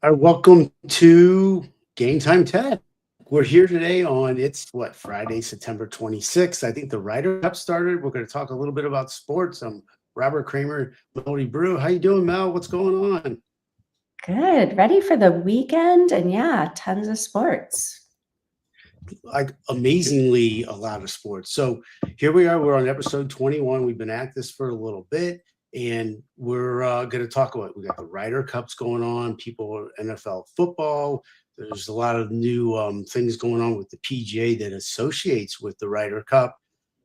Welcome to Game Time Tech. We're here today on Friday, September 26th. I think the Ryder Cup started. We're going to talk a little bit about sports. I'm Robert Kramer, Melody Brew. How you doing, Mel? What's going on? Good. Ready for the weekend? And yeah, tons of sports. Like amazingly a lot of sports. So here we are. We're on episode 21. We've been at this for a little bit, and we're going to talk about. We got the Ryder Cups going on. People, NFL football. There's a lot of new things going on with the PGA that associates with the Ryder Cup,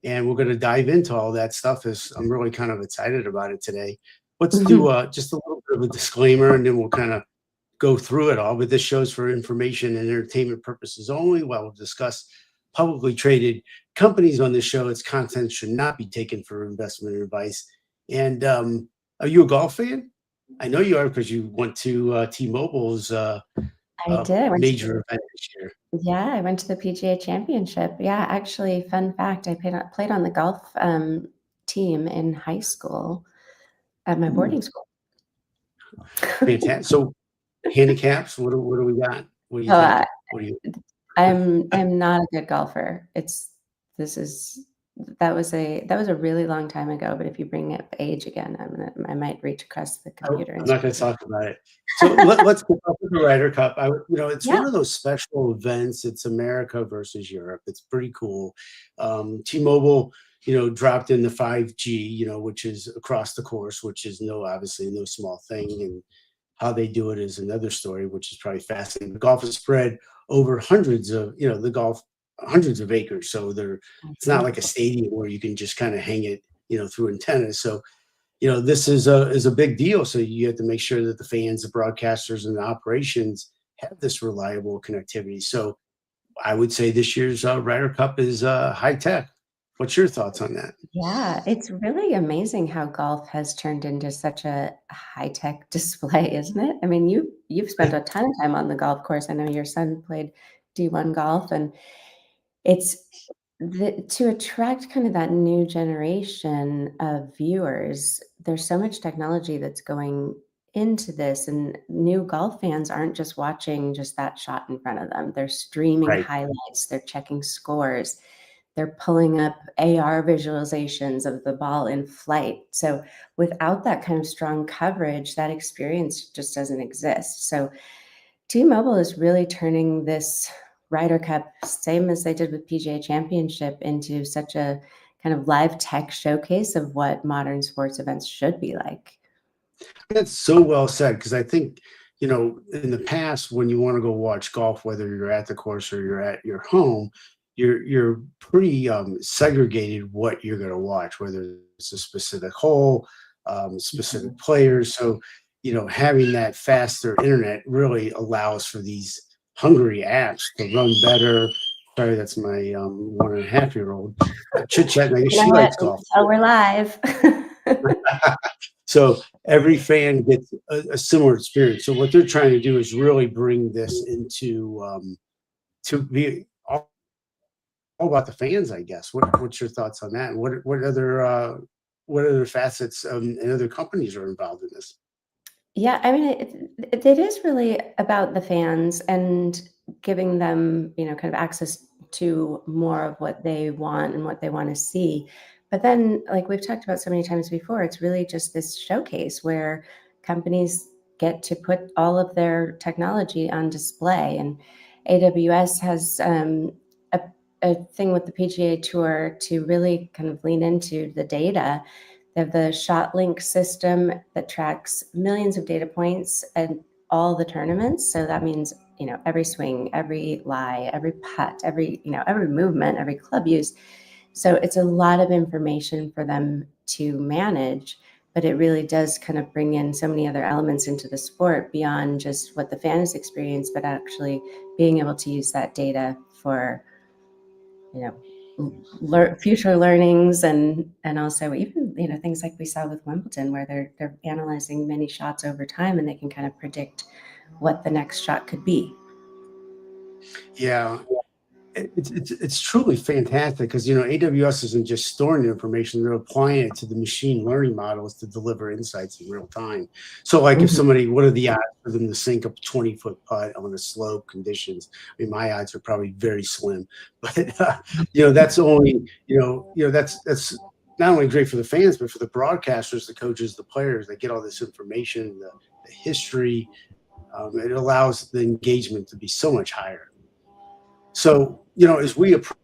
and we're going to dive into all that stuff. I'm really kind of excited about it today. Let's do just a little bit of a disclaimer, and then we'll kind of go through it all, but this show's for information and entertainment purposes only. While we'll discuss publicly traded companies on this show, its content should not be taken for investment advice. And are you a golf fan? I know you are because you went to T-Mobile's I did. major event this year. Yeah, I went to the PGA Championship. Yeah, actually, fun fact, I played on the golf team in high school at my boarding school. Fantastic. So handicaps, what do we got? What do you think? What do you I'm not a good golfer. That was a really long time ago, but if you bring up age again, I might reach across the computer. I'm not going to talk about it. So let's get up with the Ryder Cup. It's one of those special events. It's America versus Europe. It's pretty cool. T-Mobile, dropped in the 5G, which is across the course, which is obviously no small thing. And how they do it is another story, which is probably fascinating. The golf is spread over hundreds of acres. So it's not like a stadium where you can just kind of hang it, through antennas. So, this is a big deal. So you have to make sure that the fans, the broadcasters, and the operations have this reliable connectivity. So I would say this year's Ryder Cup is high tech. What's your thoughts on that? Yeah, it's really amazing how golf has turned into such a high-tech display, isn't it? I mean, you've spent a ton of time on the golf course. I know your son played D1 golf, and it's to attract kind of that new generation of viewers. There's so much technology that's going into this, and new golf fans aren't just watching just that shot in front of them. They're streaming Right. highlights, they're checking scores. They're pulling up AR visualizations of the ball in flight. So without that kind of strong coverage, that experience just doesn't exist. So T-Mobile is really turning this Ryder Cup, same as they did with PGA Championship, into such a kind of live tech showcase of what modern sports events should be like. That's so well said, because I think, in the past, when you want to go watch golf, whether you're at the course or you're at your home, you're pretty segregated what you're going to watch, whether it's a specific hole, specific players. So, having that faster internet really allows for these hungry apps to run better. Sorry, that's my 1.5-year-old chit-chatting. She likes golf. Oh, we're live. So every fan gets a similar experience. So what they're trying to do is really bring this into to be all about the fans, I guess. What's your thoughts on that? And what other facets and other companies are involved in this? Yeah, I mean, it is really about the fans and giving them, kind of access to more of what they want and what they want to see. But then, like we've talked about so many times before, it's really just this showcase where companies get to put all of their technology on display. And AWS has a thing with the PGA Tour to really kind of lean into the data. They have the ShotLink system that tracks millions of data points and all the tournaments. So that means, every swing, every lie, every putt, every movement, every club use. So it's a lot of information for them to manage, but it really does kind of bring in so many other elements into the sport beyond just what the fans experience, but actually being able to use that data for, future learnings and also even things like we saw with Wimbledon, where they're analyzing many shots over time and they can kind of predict what the next shot could be. Yeah, It's truly fantastic because AWS isn't just storing the information; they're applying it to the machine learning models to deliver insights in real time. So, like, if Mhm. somebody, what are the odds for them to sink a 20-foot putt on a slope conditions? I mean, my odds are probably very slim, but that's only that's not only great for the fans, but for the broadcasters, the coaches, the players. They get all this information, the history. It allows the engagement to be so much higher. So, as we approach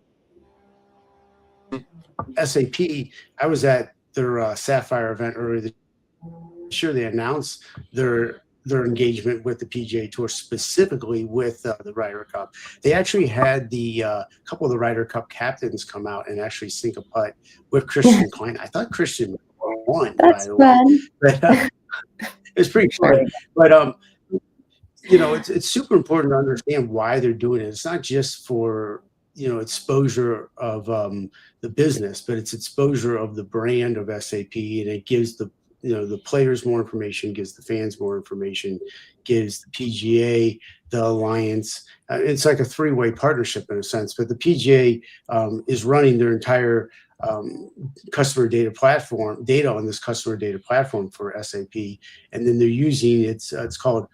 SAP, I was at their Sapphire event earlier this year. They announced their engagement with the PGA Tour, specifically with the Ryder Cup. They actually had the couple of the Ryder Cup captains come out and actually sink a putt with Christian Klein. I thought Christian won, by That's the way, fun. but it's pretty Sure. fun. But it's super important to understand why they're doing it. It's not just for exposure of the business, but it's exposure of the brand of SAP, and it gives the players more information, gives the fans more information, gives the PGA, the alliance. It's like a three-way partnership in a sense. But the PGA is running their entire customer data on this customer data platform for SAP, and then they're using it's called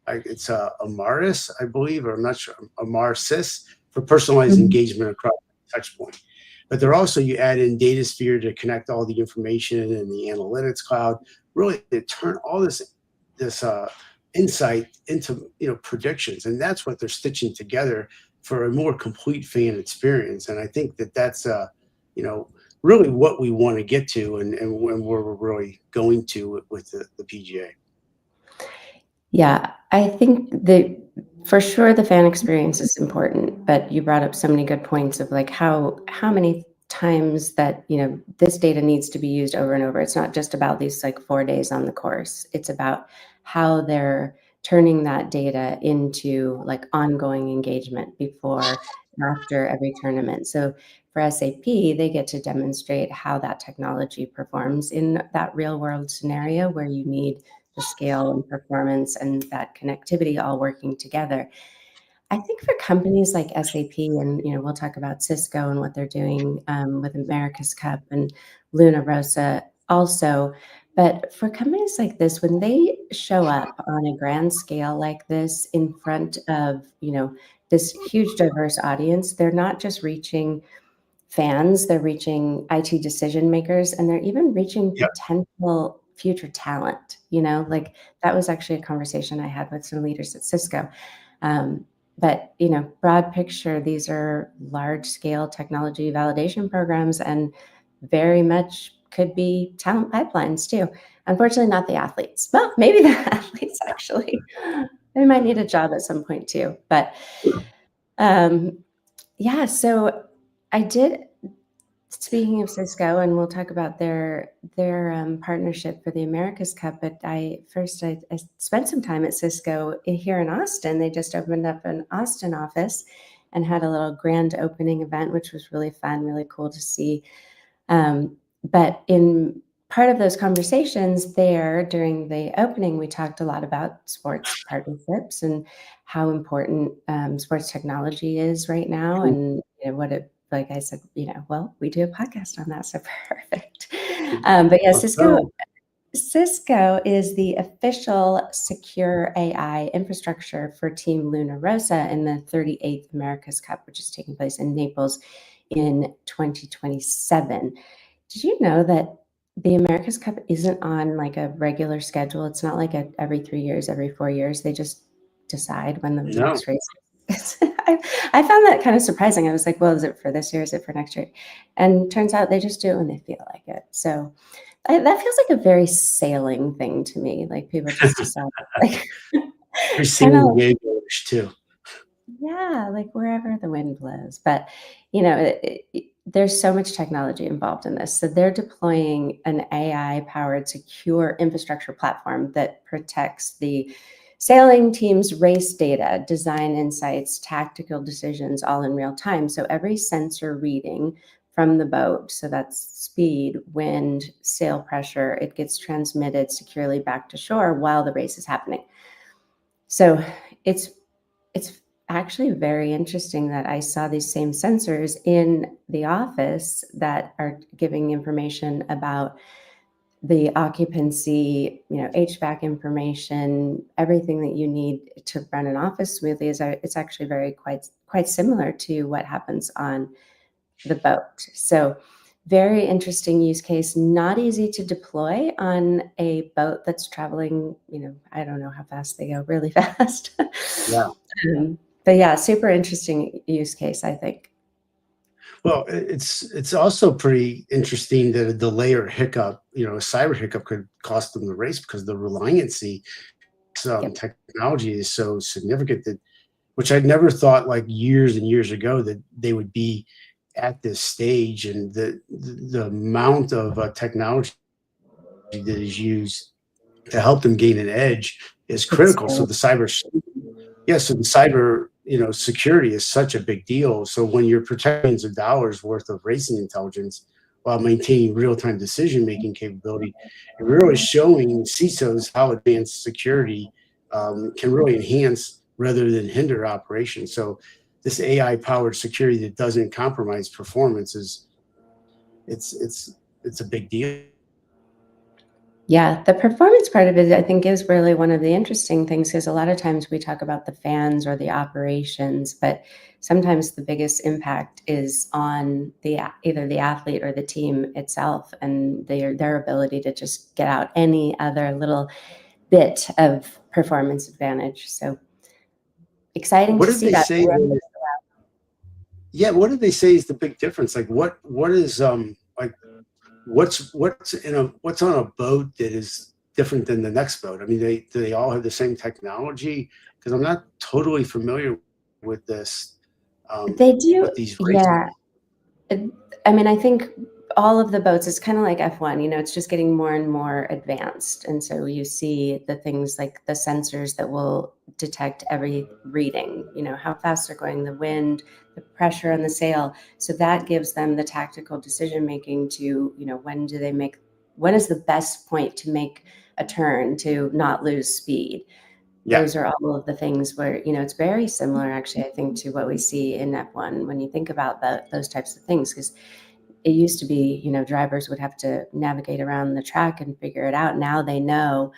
it's Amaris, I believe, or I'm not sure, Amaris for personalized Mhm. engagement across the touch point. But they're also, you add in DataSphere to connect all the information and the analytics cloud, really to turn all this insight into predictions, and that's what they're stitching together for a more complete fan experience. And I think that's you know really what we want to get to, and where we're really going to with the PGA. Yeah, I think that for sure the fan experience is important, but you brought up so many good points of like how many times that, this data needs to be used over and over. It's not just about these like 4 days on the course. It's about how they're turning that data into like ongoing engagement before and after every tournament. So for SAP, they get to demonstrate how that technology performs in that real world scenario where you need the scale and performance and that connectivity all working together. I think for companies like SAP, and we'll talk about Cisco and what they're doing with America's Cup and Luna Rossa also. But for companies like this, when they show up on a grand scale like this in front of this huge diverse audience, they're not just reaching fans, they're reaching IT decision makers, and they're even reaching Yeah, potential future talent. Like that was actually a conversation I had with some leaders at Cisco. But broad picture, these are large scale technology validation programs and very much could be talent pipelines too. Unfortunately, not the athletes. Well, maybe the athletes actually. They might need a job at some point too. But um, yeah, so I did. Speaking of Cisco, and we'll talk about their partnership for the America's Cup, but I spent some time at Cisco here in Austin. They just opened up an Austin office and had a little grand opening event, which was really fun, really cool to see. But in part of those conversations there during the opening, we talked a lot about sports partnerships and how important sports technology is right now, and what it like I said, well, we do a podcast on that, so perfect. But yeah, so Cisco is the official secure AI infrastructure for Team Luna Rossa in the 38th America's Cup, which is taking place in Naples in 2027. Did you know that the America's Cup isn't on like a regular schedule? It's not like every 3 years, every 4 years. They just decide when the no. next race is. I found that kind of surprising. I was like, well, is it for this year? Is it for next year? And turns out they just do it when they feel like it. So that feels like a very sailing thing to me. Like people just decide, like, You're kind of San Diego-ish too. yeah, like wherever the wind blows. But there's so much technology involved in this. So they're deploying an AI-powered secure infrastructure platform that protects the sailing team's race data, design insights, tactical decisions, all in real time. So every sensor reading from the boat, so that's speed, wind, sail pressure, it gets transmitted securely back to shore while the race is happening. So it's it's actually very interesting that I saw these same sensors in the office that are giving information about the occupancy, HVAC information, everything that you need to run an office smoothly it's actually quite similar to what happens on the boat. So very interesting use case, not easy to deploy on a boat that's traveling, I don't know how fast they go, really fast. Yeah. But yeah, super interesting use case, I think. Well, it's also pretty interesting that a delay or hiccup, a cyber hiccup could cost them the race because the reliancy Yep. technology is so significant that, which I never thought like years and years ago that they would be at this stage, and the amount of technology that is used to help them gain an edge is It's critical. So very, the cyber, security is such a big deal. So when you're protecting millions of dollars worth of racing intelligence while maintaining real-time decision-making capability, it really showing CISOs how advanced security can really enhance rather than hinder operations. So this AI-powered security that doesn't compromise performance it's a big deal. yeah, the performance part of it, I think, is really one of the interesting things because a lot of times we talk about the fans or the operations, but sometimes the biggest impact is on either the athlete or the team itself and their ability to just get out any other little bit of performance advantage. So exciting What to did see they that. say? Yeah, what did they say is the big difference? Like what is like what's on a boat that is different than the next boat? I mean, do they all have the same technology? Because I'm not totally familiar with this, They do, with these yeah. races. It I mean, I think all of the boats, it's kinda like F1, it's just getting more and more advanced, and so you see the things like the sensors that will detect every reading, how fast they're going, the wind, the pressure on the sail, so that gives them the tactical decision making to, when is the best point to make a turn to not lose speed? Yeah. Those are all of the things where, it's very similar actually, I think, to what we see in F1 when you think about those types of things, because it used to be, drivers would have to navigate around the track and figure it out. Now they know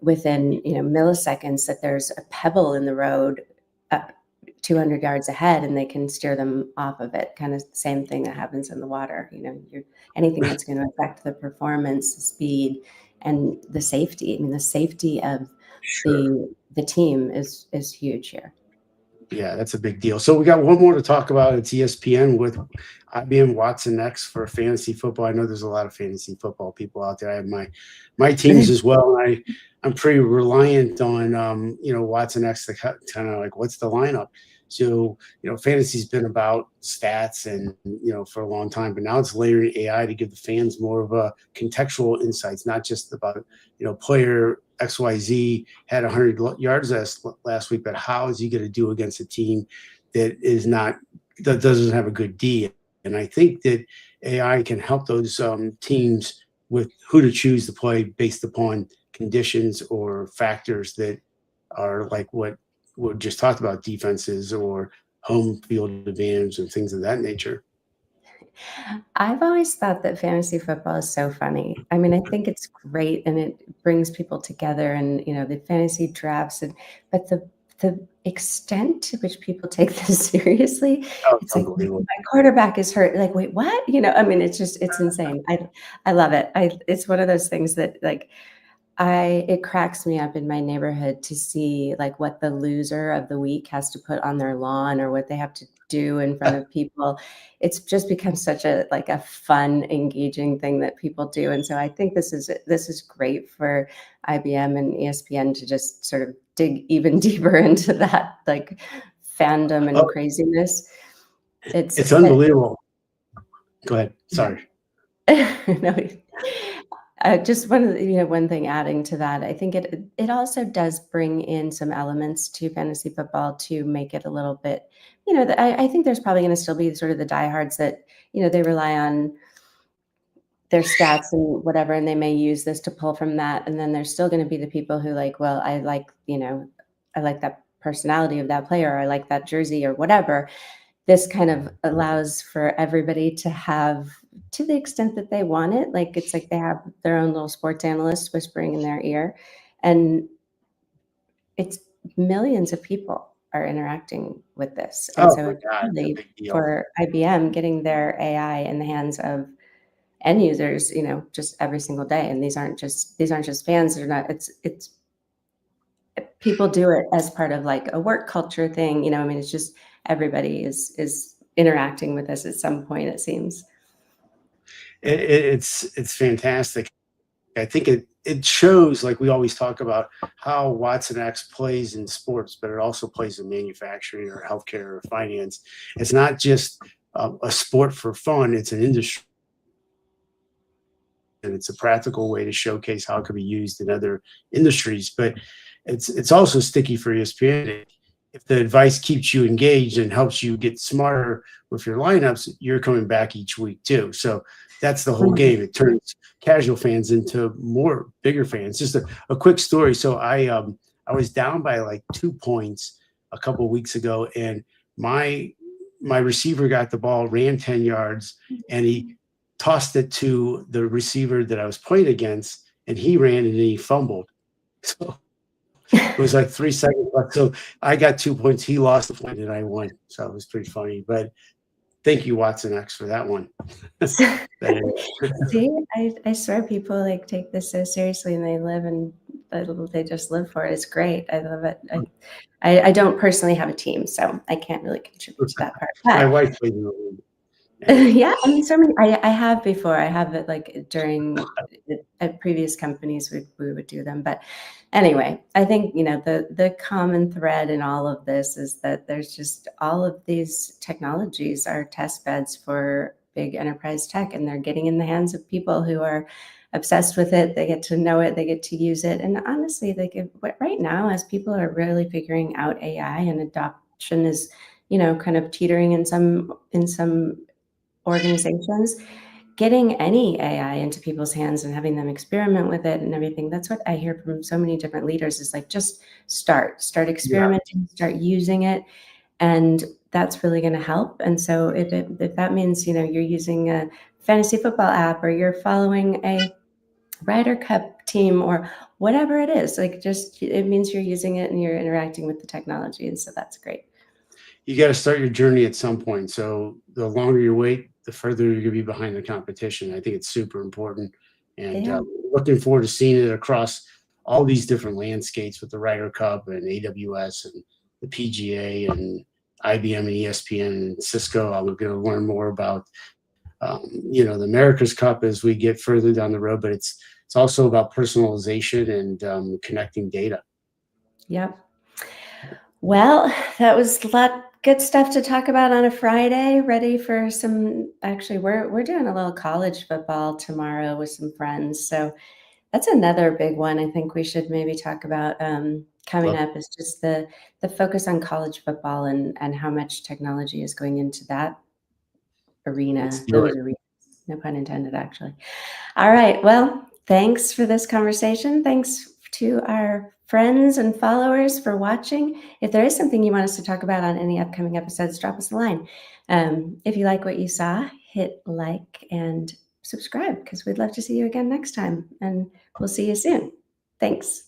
within, milliseconds that there's a pebble in the road uh, 200 yards ahead and they can steer them off of it. Kind of the same thing that happens in the water. Anything that's going to affect the performance, the speed, and the safety. I mean, the safety of Sure. the team is huge here. Yeah, that's a big deal. So we got one more to talk about. It's ESPN with IBM watsonx for fantasy football. I know there's a lot of fantasy football people out there. I have my teams as well, and I'm pretty reliant on watsonx to kind of like what's the lineup. So fantasy's been about stats and for a long time, but now it's layering AI to give the fans more of a contextual insights, not just about player XYZ had 100 yards last week, but how is he going to do against a team that doesn't have a good D? And I think that AI can help those teams with who to choose to play based upon conditions or factors that are like what we just talked about, defenses or home field advantage and things of that nature. I've always thought that fantasy football is so funny. I mean, I think it's great and it brings people together and, the fantasy drafts but the extent to which people take this seriously, Oh, it's it's like unbelievable. my quarterback is hurt. Like, wait, what? I mean, it's insane. I love it. It's one of those things that like it cracks me up in my neighborhood to see like what the loser of the week has to put on their lawn or what they have to do in front of people. It's just become such a fun, engaging thing that people do. And so I think this is great for IBM and ESPN to just sort of dig even deeper into that like fandom and Oh, craziness. It's it's unbelievable. Go ahead. Sorry. no, just one thing adding to that, I think it also does bring in some elements to fantasy football to make it a little bit, I think there's probably going to still be sort of the diehards that, they rely on their stats and whatever, and they may use this to pull from that. And then there's still going to be the people who like, well, I like that personality of that player, or I like that jersey or whatever. This kind of allows for everybody to have, to the extent that they want it, like it's like they have their own little sports analyst whispering in their ear, and it's millions of people are interacting with this. And Oh so my it's God, it's a really big deal. for IBM getting their AI in the hands of end users, just every single day. And these aren't just fans. They're not, it's people do it as part of like a work culture thing. I mean, it's just everybody is interacting with this at some point, it seems. It's fantastic. I think it shows, like we always talk about, how watsonx plays in sports, but it also plays in manufacturing or healthcare or finance. It's not just a sport for fun; it's an industry, and it's a practical way to showcase how it could be used in other industries. But it's also sticky for ESPN. If the advice keeps you engaged and helps you get smarter with your lineups, you're coming back each week too. So that's the whole Mhm. game. It turns casual fans into more bigger fans. Just a quick story. So I was down by like 2 points a couple of weeks ago, and my receiver got the ball, ran 10 yards, and he tossed it to the receiver that I was playing against, and he ran and he fumbled. So it was like 3 seconds left. So I got 2 points. He lost the point and I won. So it was pretty funny. But thank you, Watson X, for that one. See, I swear people like take this so seriously, and they live and they just live for it. It's great. I love it. I don't personally have a team, so I can't really contribute to that part. My But wife played in the league. yeah, I mean, so many. I have before. I have it like during at previous companies we would do them. But anyway, I think the common thread in all of this is that there's just all of these technologies are test beds for big enterprise tech, and they're getting in the hands of people who are obsessed with it. They get to know it. They get to use it. And honestly, right now, as people are really figuring out AI, and adoption is kind of teetering in some organizations, getting any AI into people's hands and having them experiment with it and everything. That's what I hear from so many different leaders, is like, just start Yeah. experimenting, start using it. And that's really going to help. And so if that means, you're using a fantasy football app, or you're following a Ryder Cup team, or whatever it is, like, just, it means you're using it and you're interacting with the technology. And so that's great. You got to start your journey at some point. So the longer you wait, the further you're going to be behind the competition. I think it's super important. And Yeah. looking forward to seeing it across all these different landscapes with the Ryder Cup and AWS and the PGA and IBM and ESPN and Cisco. I'm going to learn more about the America's Cup as we get further down the road, but it's also about personalization and connecting data. Yep. Well, that was a lot good stuff to talk about on a Friday. Ready for some, actually, we're doing a little college football tomorrow with some friends. So that's another big one I think we should maybe talk about coming Love, up, is just the focus on college football, and how much technology is going into that let's arena, do those it. arenas. No pun intended, actually. All right. Well, thanks for this conversation. Thanks to our friends and followers for watching. If there is something you want us to talk about on any upcoming episodes, drop us a line. If you like what you saw, hit like and subscribe, because we'd love to see you again next time. And we'll see you soon. Thanks.